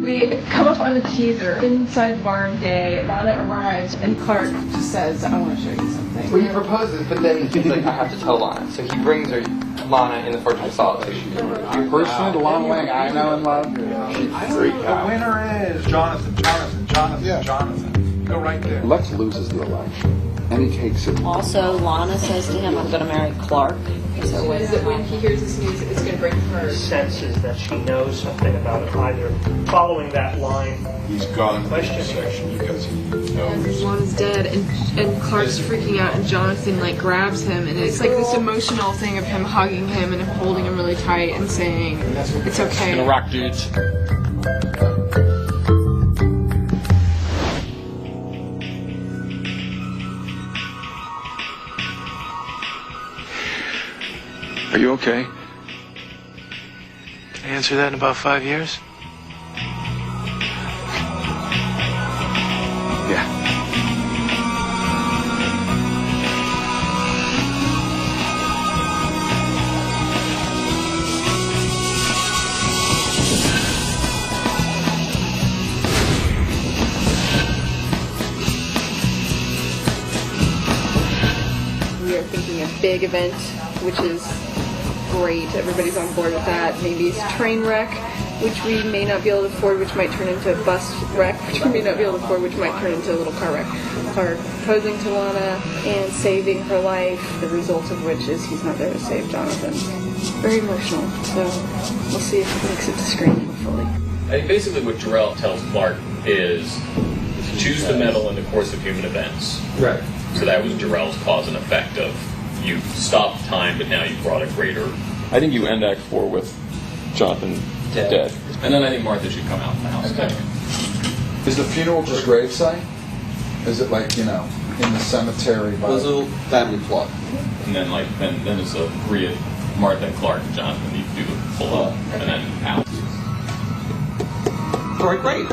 We come up on a teaser. Inside barn day, Lana arrives, and Clark just says, I want to show you something. Well, he proposes, but then he's like, I have to tell Lana. So he brings her, Lana, in the Fortress of Solitude. You personally, the Lana Lang I know and love, she's a freak out. The winner is Jonathan. Go right there. Lex loses the election, and he takes it. Also, Lana says to him, I'm going to marry Clark. So when he hears this news, it's going to break her. Senses that she knows something about it, either following that line. He's gone into the section because he knows. Lana's dead, and Clark's freaking out, and Jonathan like grabs him, and it's like this emotional thing of him hugging him and him holding him really tight and saying, it's okay. Gonna rock, dudes. Are you okay? Can I answer that in about 5 years? Yeah. We are thinking a big event, which is great. Everybody's on board with that. Maybe it's a train wreck, which we may not be able to afford, which might turn into a bus wreck, which we may not be able to afford, which might turn into a little car wreck. Clark proposing to Lana and saving her life, the result of which is he's not there to save Jonathan. Very emotional, so we'll see if it makes it to screen, hopefully. I think basically what Jor-El tells Clark is choose to meddle in the course of human events. Right. So that was Jor-El's cause and effect of you stopped time, but now you brought a greater. I think you end Act 4 with Jonathan dead. And then I think Martha should come out of the house. Okay. Is the funeral just gravesite? Is it like, in the cemetery? Well, it's a little family plot. And then then it's a three of Martha and Clark and Jonathan need to do the pull up and then out. All right, great.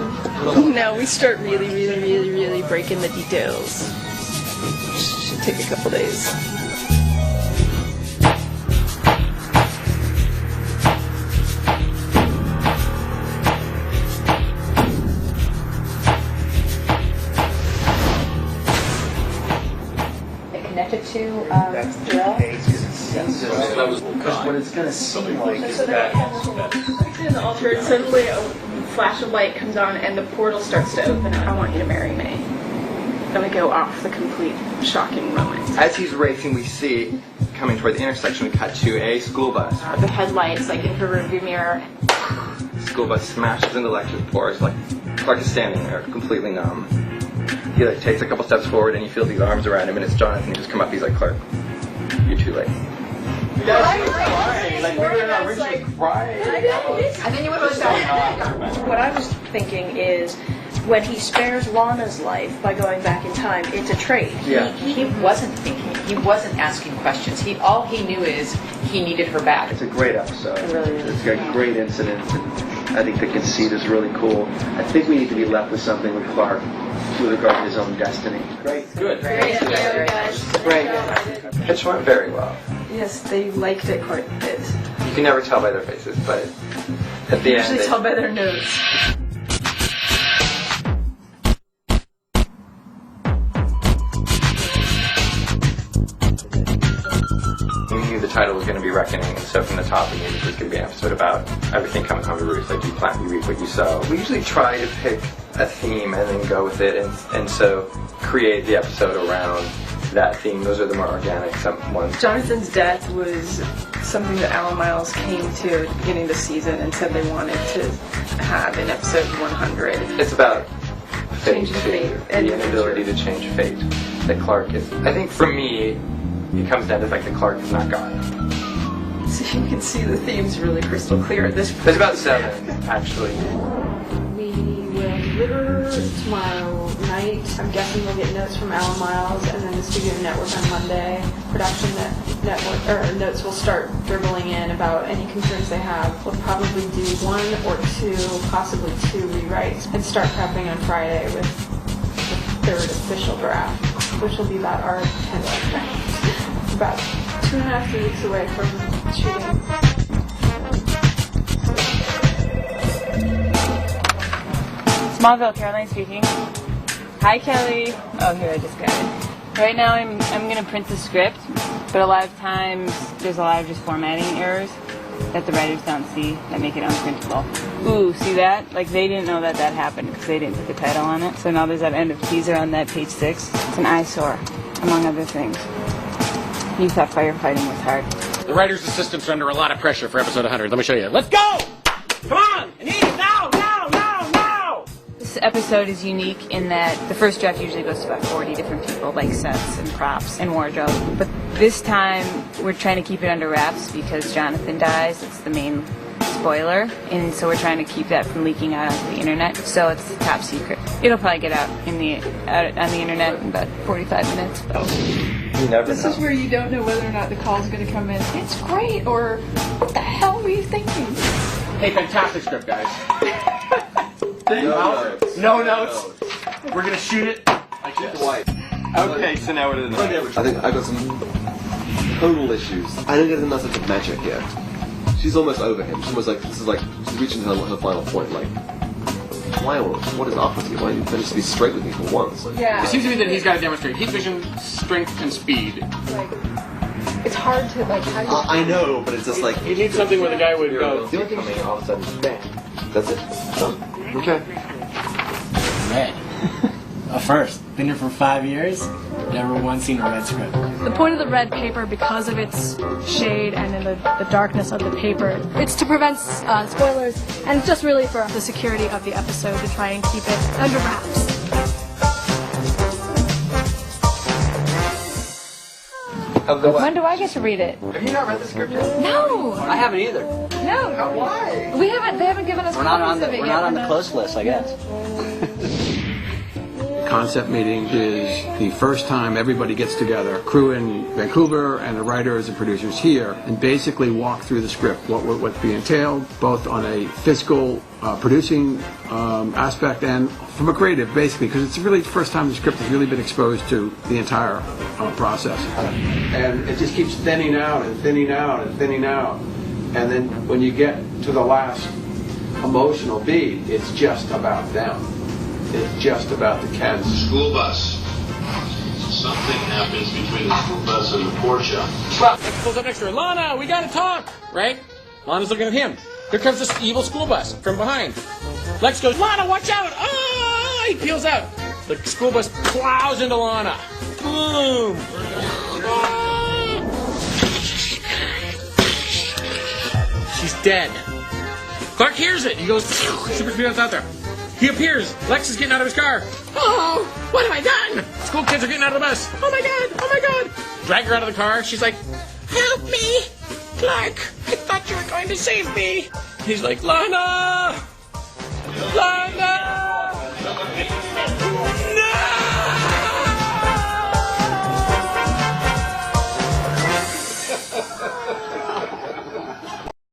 Now we start really breaking the details. Should take a couple days. connected to Jor-El? Because what it's going to seem like is that... And Alfred, suddenly a flash of light comes on and the portal starts to open up. I want you to marry me. And we go off the complete shocking moment. As he's racing, we see, coming toward the intersection, we cut to a school bus. The headlights, like in her rearview mirror. School bus smashes into electric pores. Like Clark is standing there, completely numb. He takes a couple steps forward, and you feel these arms around him, and it's Jonathan. He just come up. He's like, Clark, you're too late. You guys were crying. Like we were in our original crying. And then you went What I was thinking is, when he spares Lana's life by going back in time, it's a trade. Yeah. He wasn't thinking. He wasn't asking questions. All he knew is he needed her back. It's a great episode. It really is. It's got great incidents, and I think the conceit is really cool. I think we need to be left with something with Clark with regard to his own destiny. Great. Good. Great. Great. It went very well. Yes, they liked it quite a bit. You can never tell by their faces, but at the end... Usually tell by their notes. We knew the title was going to be Reckoning, and so from the top we knew this was going to be an episode about everything coming home to roost, like you plant, you reap what you sow. We usually try to pick a theme and then go with it, and so create the episode around that theme. Those are the more organic ones. Jonathan's death was something that Alan Miles came to at the beginning of the season and said they wanted to have in episode 100. It's about fate, Changing fate. The inability to change fate that Clark is. I think for me, it comes down to the fact that Clark is not God. So you can see the themes really crystal clear at this point. There's about 7, actually. We will deliver tomorrow night. I'm guessing we'll get notes from Alan Miles, and then the studio network on Monday. Production network notes will start dribbling in about any concerns they have. We'll probably do 1 or 2, possibly 2 rewrites, and start prepping on Friday with the 3rd official draft, which will be about our 10th draft. About 2.5 weeks away from shooting. Smallville, Caroline speaking. Hi, Kelly. Oh, here, I just got it. Right now, I'm going to print the script, but a lot of times there's a lot of just formatting errors that the writers don't see that make it unprintable. Ooh, see that? Like, they didn't know that happened because they didn't put the title on it. So now there's that end of teaser on that page 6. It's an eyesore, among other things. You thought firefighting was hard. The writer's assistants are under a lot of pressure for episode 100. Let me show you. Let's go! Come on! I need it now! Now! Now! Now! This episode is unique in that the first draft usually goes to about 40 different people, like sets and props and wardrobe. But this time, we're trying to keep it under wraps because Jonathan dies. It's the main spoiler. And so we're trying to keep that from leaking out onto the internet. So it's top secret. It'll probably get out on the internet in about 45 minutes. You never This know. is where you don't know whether or not the call's going to come in. It's great, or what the hell were you thinking? Hey, fantastic script, guys. No notes. We're gonna shoot it. I shoot the white. Okay, so now what are the notes? I think I got some tonal issues. I don't get the message of magic yet. She's almost over him. She's almost like, this is like, she's reaching her final point, like, why, what is up with you? Why don't you just be straight with me for once? Yeah. It seems to me that he's got to demonstrate heat vision, strength, and speed. Like, it's hard to, like, how do you... I know, but it's just like... He needs something where the guy would go... The only thing all of a sudden, bang. That's it. Done. Okay. Red. A first. Been here for 5 years. Never once seen a red script. The point of the red paper, because of its shade and in the darkness of the paper, it's to prevent spoilers, and it's just really for the security of the episode to try and keep it under wraps. When do I get to read it? Have you not read the script yet? No! I haven't either. No! Why? They haven't given us copies of it yet. We're not on the close list, I guess. Concept meeting is the first time everybody gets together, crew in Vancouver and the writers and producers here, and basically walk through the script, what's being entailed, both on a physical producing aspect and from a creative, basically, because it's really the first time the script has really been exposed to the entire process. And it just keeps thinning out and thinning out and thinning out. And then when you get to the last emotional beat, it's just about them. It's just about the Kens. School bus. Something happens between the school bus and the Porsche. Lex pulls up next to her. Lana, we gotta talk! Right? Lana's looking at him. Here comes this evil school bus from behind. Lex goes, Lana, watch out! Ah! He peels out. The school bus plows into Lana. Boom! Ah! She's dead. Clark hears it. He goes, super speed out there. He appears. Lex is getting out of his car. Oh, what have I done? School kids are getting out of the bus. Oh my God, oh my God. Drag her out of the car. She's like, help me. Clark, I thought you were going to save me. He's like, Lana.